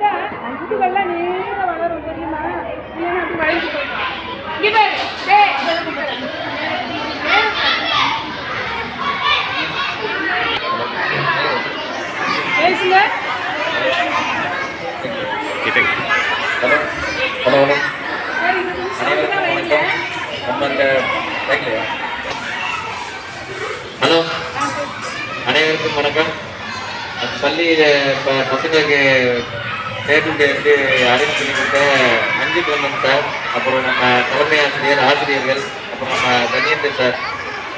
கேட்டால் முடிவெல்லாம் நேராக வளரும் தெரியுமா? இல்லைன்னா அப்படி வளைஞ்சு போயிடும். இங்கே பாரு, பேசுங்க. ஹலோ, அனைவருக்கும் வணக்கம். பள்ளியில் இப்போ பசங்களுக்கு டேபிள் வந்து அரேஞ்ச் பண்ணி கொடுத்த அஞ்சு கிழமன் சார், அப்புறம் நம்ம தலைமை ஆசிரியர், ஆசிரியர்கள், அப்புறம் நம்ம கணேந்திரன் சார்,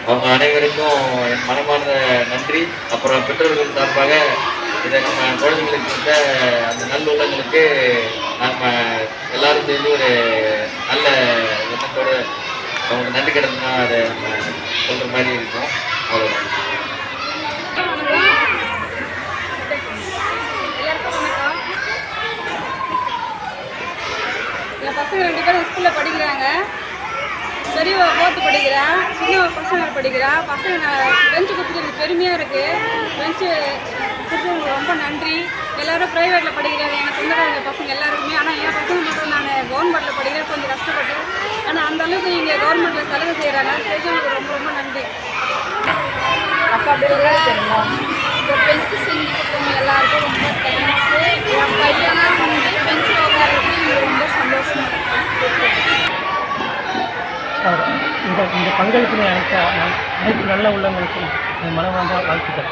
அவங்க அனைவருக்கும் என் மனமார்ந்த நன்றி. அப்புறம் பெற்றோர்கள் சார்பாக இதை நம்ம குழந்தைங்களுக்கு கொடுத்த அந்த நல்லுள்ளங்களுக்கு நம்ம எல்லாரும் சேர்ந்து ஒரு நல்ல எண்ணத்தோடு அவங்களுக்கு நன்றி கிடக்குன்னா அதை நம்ம சொல்கிற மாதிரி இருக்கும். அவ்வளோதான். என் பசங்க 2 பேரும் ஸ்கூலில் படிக்கிறாங்க. பெரியவ 4th படிக்கிறான், சின்னவ பசங்க படிக்கிறான். பசங்க பெஞ்சு கொடுத்துட்டு எனக்கு பெருமையாக இருக்குது. பெஞ்சு கொடுத்தவங்களுக்கு ரொம்ப நன்றி. எல்லோரும் ப்ரைவேட்டில் படிக்கிறாங்க, எங்கள் சொந்தக்காரங்க பசங்க எல்லாருக்குமே. ஆனால் என் பசங்க மட்டும் நான் கவர்மெண்ட்டில் படிக்கிறேன், கொஞ்சம் கஷ்டப்பட்டு. ஆனால் அந்தளவுக்கு இங்கே கவர்மெண்ட்டில் செலவு செய்கிறாங்க. செஞ்சவங்களுக்கு ரொம்ப ரொம்ப நன்றி. அப்போ அப்படி இந்த பெஞ்சு செஞ்சு கொடுத்தவங்க எல்லாருக்கும் ரொம்ப தேங்க்ஸு. என் பையனாக வந்து பெஞ்சில் உட்காரது எனக்கு ரொம்ப சந்தோஷமாக இருக்குது. இந்த பங்களிப்பினை அனைத்து நல்ல உள்ளங்களுக்கும் மனமார்ந்த வாழ்த்துக்கள்.